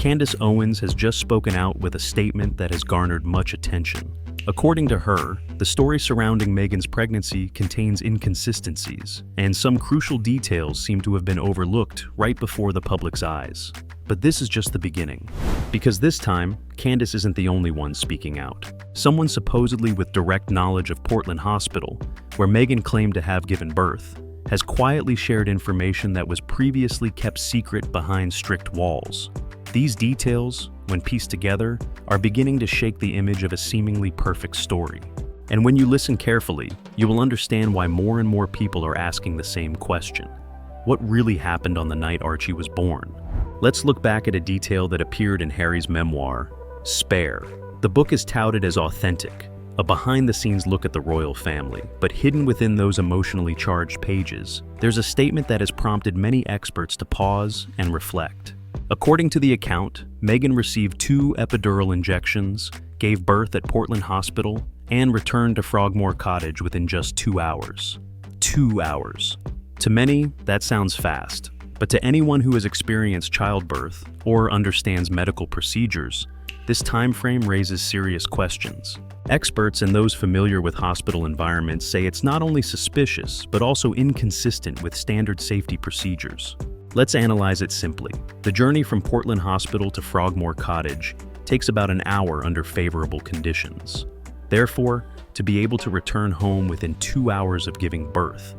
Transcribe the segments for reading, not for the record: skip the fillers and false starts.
Candace Owens has just spoken out with a statement that has garnered much attention. According to her, the story surrounding Meghan's pregnancy contains inconsistencies, and some crucial details seem to have been overlooked right before the public's eyes. But this is just the beginning. Because this time, Candace isn't the only one speaking out. Someone supposedly with direct knowledge of Portland Hospital, where Meghan claimed to have given birth, has quietly shared information that was previously kept secret behind strict walls. These details, when pieced together, are beginning to shake the image of a seemingly perfect story. And when you listen carefully, you will understand why more and more people are asking the same question. What really happened on the night Archie was born? Let's look back at a detail that appeared in Harry's memoir, Spare. The book is touted as authentic, a behind-the-scenes look at the royal family, but hidden within those emotionally charged pages, there's a statement that has prompted many experts to pause and reflect. According to the account, Meghan received 2 epidural injections, gave birth at Portland Hospital, and returned to Frogmore Cottage within just 2 hours. 2 hours. To many, that sounds fast, but to anyone who has experienced childbirth or understands medical procedures, this time frame raises serious questions. Experts and those familiar with hospital environments say it's not only suspicious, but also inconsistent with standard safety procedures. Let's analyze it simply. The journey from Portland Hospital to Frogmore Cottage takes about an hour under favorable conditions. Therefore, to be able to return home within 2 hours of giving birth,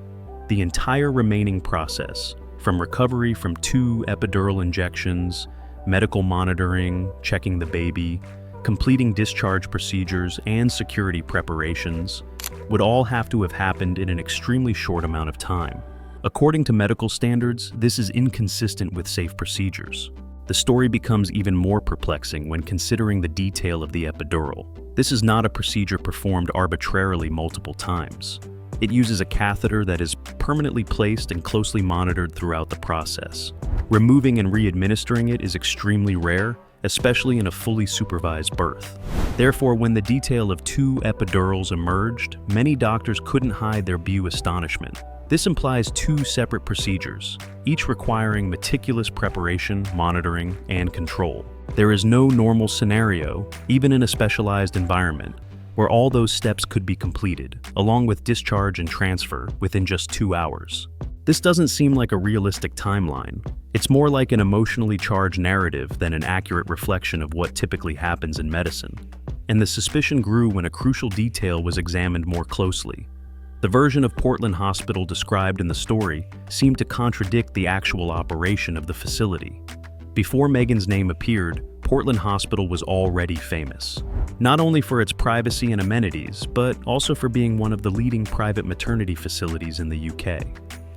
the entire remaining process, from recovery from 2 epidural injections, medical monitoring, checking the baby, completing discharge procedures, and security preparations, would all have to have happened in an extremely short amount of time. According to medical standards, this is inconsistent with safe procedures. The story becomes even more perplexing when considering the detail of the epidural. This is not a procedure performed arbitrarily multiple times. It uses a catheter that is permanently placed and closely monitored throughout the process. Removing and re-administering it is extremely rare, especially in a fully supervised birth. Therefore, when the detail of 2 epidurals emerged, many doctors couldn't hide their astonishment. This implies 2 separate procedures, each requiring meticulous preparation, monitoring, and control. There is no normal scenario, even in a specialized environment, where all those steps could be completed, along with discharge and transfer, within just 2 hours. This doesn't seem like a realistic timeline. It's more like an emotionally charged narrative than an accurate reflection of what typically happens in medicine. And the suspicion grew when a crucial detail was examined more closely. The version of Portland Hospital described in the story seemed to contradict the actual operation of the facility. Before Meghan's name appeared, Portland Hospital was already famous, not only for its privacy and amenities, but also for being one of the leading private maternity facilities in the UK.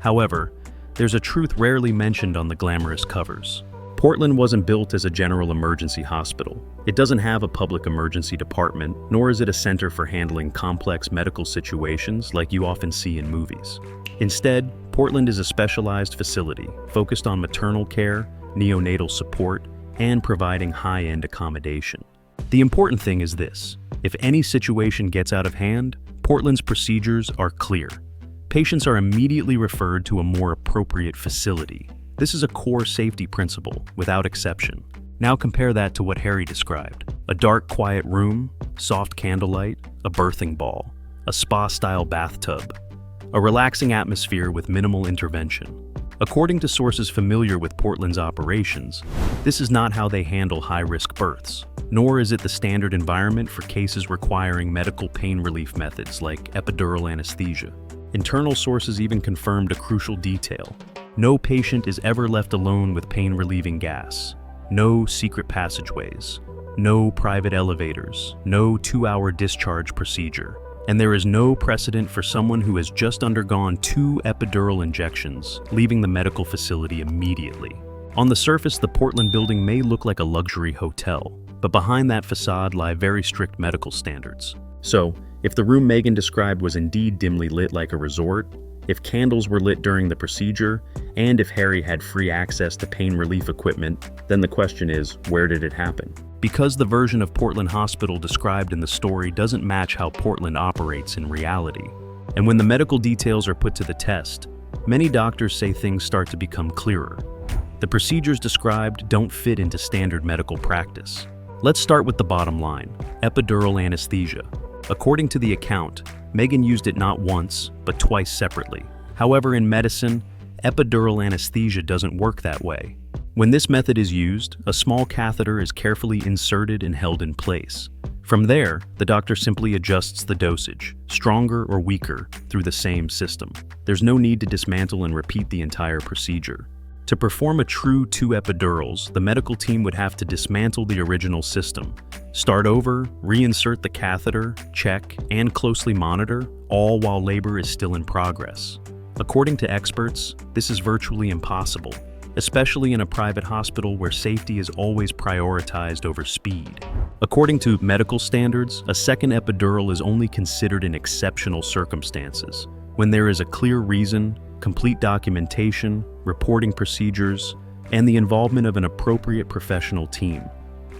However, there's a truth rarely mentioned on the glamorous covers. Portland wasn't built as a general emergency hospital. It doesn't have a public emergency department, nor is it a center for handling complex medical situations like you often see in movies. Instead, Portland is a specialized facility focused on maternal care, neonatal support, and providing high-end accommodation. The important thing is this: if any situation gets out of hand, Portland's procedures are clear. Patients are immediately referred to a more appropriate facility. This is a core safety principle, without exception. Now compare that to what Harry described: a dark, quiet room, soft candlelight, a birthing ball, a spa-style bathtub, a relaxing atmosphere with minimal intervention. According to sources familiar with Portland's operations, this is not how they handle high-risk births, nor is it the standard environment for cases requiring medical pain relief methods like epidural anesthesia. Internal sources even confirmed a crucial detail: no patient is ever left alone with pain-relieving gas, no secret passageways, no private elevators, no 2-hour discharge procedure, and there is no precedent for someone who has just undergone 2 epidural injections leaving the medical facility immediately. On the surface, the Portland building may look like a luxury hotel, but behind that facade lie very strict medical standards. So, if the room Meghan described was indeed dimly lit like a resort, if candles were lit during the procedure, and if Harry had free access to pain relief equipment, then the question is, where did it happen? Because the version of Portland Hospital described in the story doesn't match how Portland operates in reality. And when the medical details are put to the test, many doctors say things start to become clearer. The procedures described don't fit into standard medical practice. Let's start with the bottom line: epidural anesthesia. According to the account, Meghan used it not once, but twice separately. However, in medicine, epidural anesthesia doesn't work that way. When this method is used, a small catheter is carefully inserted and held in place. From there, the doctor simply adjusts the dosage, stronger or weaker, through the same system. There's no need to dismantle and repeat the entire procedure. To perform a true 2 epidurals, the medical team would have to dismantle the original system, start over, reinsert the catheter, check, and closely monitor, all while labor is still in progress. According to experts, this is virtually impossible, especially in a private hospital where safety is always prioritized over speed. According to medical standards, a second epidural is only considered in exceptional circumstances, when there is a clear reason, complete documentation, reporting procedures, and the involvement of an appropriate professional team.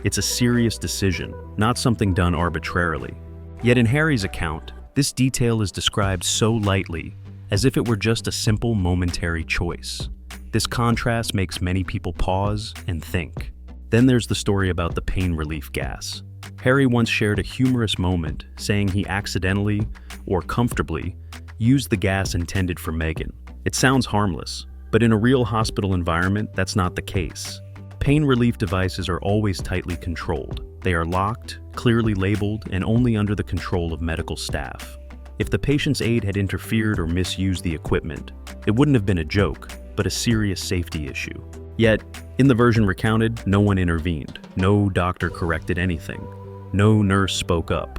It's a serious decision, not something done arbitrarily. Yet in Harry's account, this detail is described so lightly, as if it were just a simple momentary choice. This contrast makes many people pause and think. Then there's the story about the pain relief gas. Harry once shared a humorous moment, saying he accidentally, or comfortably, used the gas intended for Meghan. It sounds harmless, but in a real hospital environment, that's not the case. Pain relief devices are always tightly controlled. They are locked, clearly labeled, and only under the control of medical staff. If the patient's aide had interfered or misused the equipment, it wouldn't have been a joke, but a serious safety issue. Yet, in the version recounted, no one intervened. No doctor corrected anything. No nurse spoke up.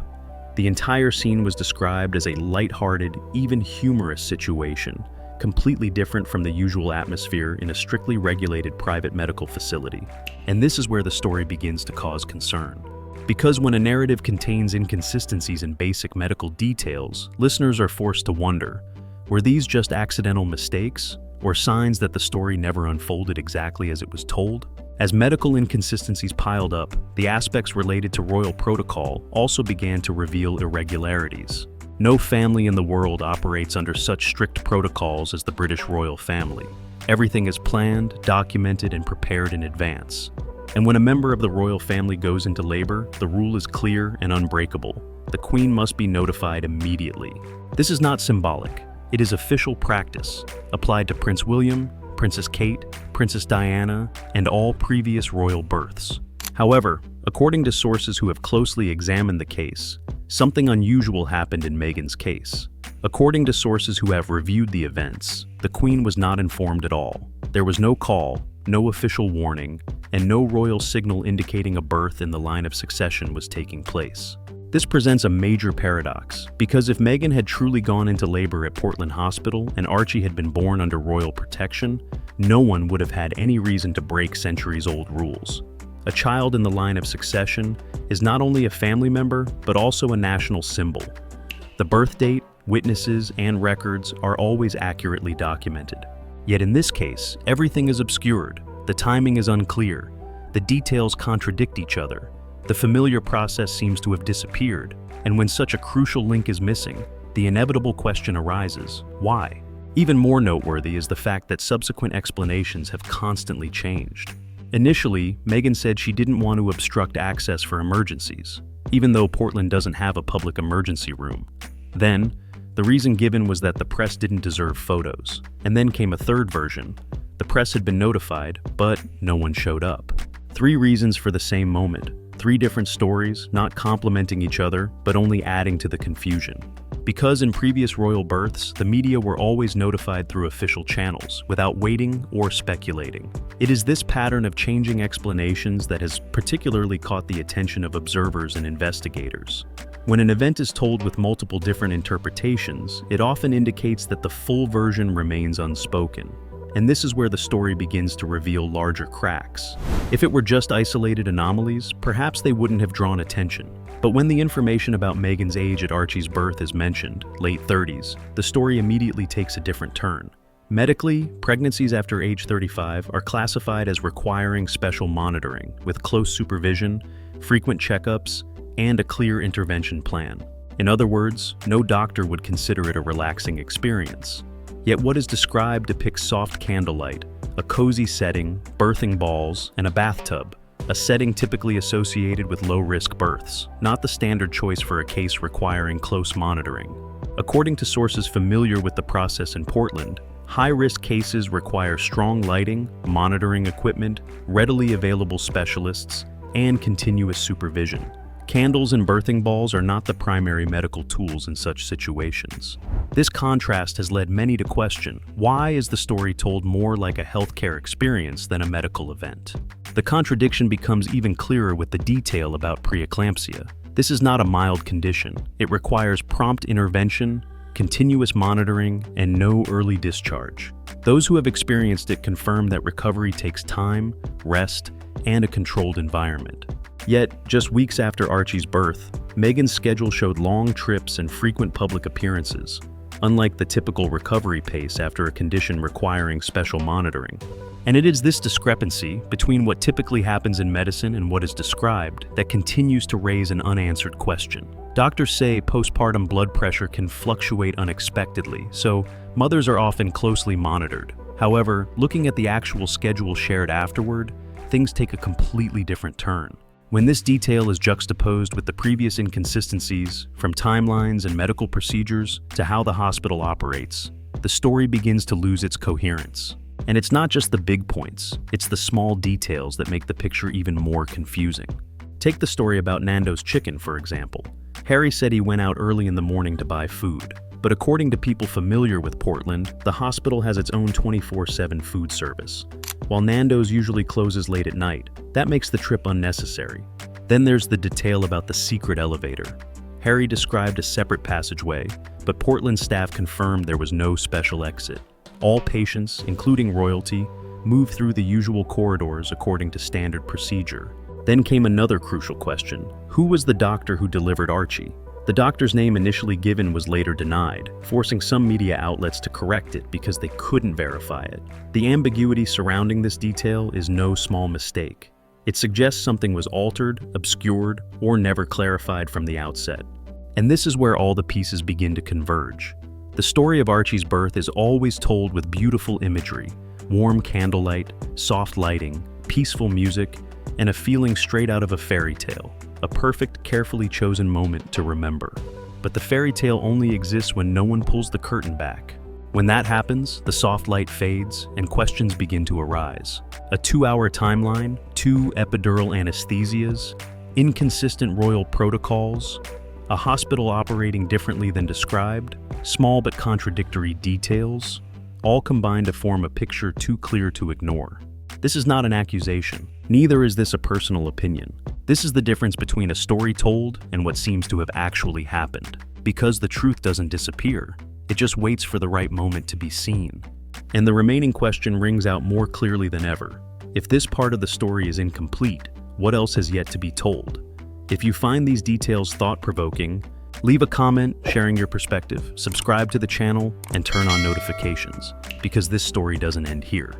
The entire scene was described as a lighthearted, even humorous situation, completely different from the usual atmosphere in a strictly regulated private medical facility. And this is where the story begins to cause concern. Because when a narrative contains inconsistencies in basic medical details, listeners are forced to wonder, were these just accidental mistakes, or signs that the story never unfolded exactly as it was told? As medical inconsistencies piled up, the aspects related to royal protocol also began to reveal irregularities. No family in the world operates under such strict protocols as the British royal family. Everything is planned, documented, and prepared in advance. And when a member of the royal family goes into labor, the rule is clear and unbreakable. The Queen must be notified immediately. This is not symbolic. It is official practice, applied to Prince William, Princess Kate, Princess Diana, and all previous royal births. However, according to sources who have closely examined the case, something unusual happened in Meghan's case. According to sources who have reviewed the events, the Queen was not informed at all. There was no call, no official warning, and no royal signal indicating a birth in the line of succession was taking place. This presents a major paradox, because if Meghan had truly gone into labor at Portland Hospital and Archie had been born under royal protection, no one would have had any reason to break centuries-old rules. A child in the line of succession is not only a family member, but also a national symbol. The birth date, witnesses, and records are always accurately documented. Yet in this case, everything is obscured, the timing is unclear, the details contradict each other, the familiar process seems to have disappeared, and when such a crucial link is missing, the inevitable question arises: why? Even more noteworthy is the fact that subsequent explanations have constantly changed. Initially, Meghan said she didn't want to obstruct access for emergencies, even though Portland doesn't have a public emergency room. Then, the reason given was that the press didn't deserve photos. And then came a third version. The press had been notified, but no one showed up. 3 reasons for the same moment. 3 different stories, not complementing each other, but only adding to the confusion. Because in previous royal births, the media were always notified through official channels, without waiting or speculating. It is this pattern of changing explanations that has particularly caught the attention of observers and investigators. When an event is told with multiple different interpretations, it often indicates that the full version remains unspoken. And this is where the story begins to reveal larger cracks. If it were just isolated anomalies, perhaps they wouldn't have drawn attention. But when the information about Meghan's age at Archie's birth is mentioned, late 30s, the story immediately takes a different turn. Medically, pregnancies after age 35 are classified as requiring special monitoring, with close supervision, frequent checkups, and a clear intervention plan. In other words, no doctor would consider it a relaxing experience. Yet what is described depicts soft candlelight, a cozy setting, birthing balls, and a bathtub, a setting typically associated with low-risk births, not the standard choice for a case requiring close monitoring. According to sources familiar with the process in Portland, high-risk cases require strong lighting, monitoring equipment, readily available specialists, and continuous supervision. Candles and birthing balls are not the primary medical tools in such situations. This contrast has led many to question, why is the story told more like a healthcare experience than a medical event? The contradiction becomes even clearer with the detail about preeclampsia. This is not a mild condition. It requires prompt intervention, continuous monitoring, and no early discharge. Those who have experienced it confirm that recovery takes time, rest, and a controlled environment. Yet, just weeks after Archie's birth, Meghan's schedule showed long trips and frequent public appearances, unlike the typical recovery pace after a condition requiring special monitoring. And it is this discrepancy between what typically happens in medicine and what is described that continues to raise an unanswered question. Doctors say postpartum blood pressure can fluctuate unexpectedly, so mothers are often closely monitored. However, looking at the actual schedule shared afterward, things take a completely different turn. When this detail is juxtaposed with the previous inconsistencies, from timelines and medical procedures to how the hospital operates, the story begins to lose its coherence. And it's not just the big points, it's the small details that make the picture even more confusing. Take the story about Nando's chicken, for example. Harry said he went out early in the morning to buy food. But according to people familiar with Portland, the hospital has its own 24/7 food service. While Nando's usually closes late at night, that makes the trip unnecessary. Then there's the detail about the secret elevator. Harry described a separate passageway, but Portland staff confirmed there was no special exit. All patients, including royalty, move through the usual corridors according to standard procedure. Then came another crucial question. Who was the doctor who delivered Archie? The doctor's name initially given was later denied, forcing some media outlets to correct it because they couldn't verify it. The ambiguity surrounding this detail is no small mistake. It suggests something was altered, obscured, or never clarified from the outset. And this is where all the pieces begin to converge. The story of Archie's birth is always told with beautiful imagery, warm candlelight, soft lighting, peaceful music, and a feeling straight out of a fairy tale. A perfect, carefully chosen moment to remember. But the fairy tale only exists when no one pulls the curtain back. When that happens, the soft light fades and questions begin to arise. A 2-hour timeline, 2 epidural anesthesias, inconsistent royal protocols, a hospital operating differently than described, small but contradictory details, all combine to form a picture too clear to ignore. This is not an accusation. Neither is this a personal opinion. This is the difference between a story told and what seems to have actually happened. Because the truth doesn't disappear, it just waits for the right moment to be seen. And the remaining question rings out more clearly than ever. If this part of the story is incomplete, what else has yet to be told? If you find these details thought-provoking, leave a comment sharing your perspective, subscribe to the channel, and turn on notifications, because this story doesn't end here.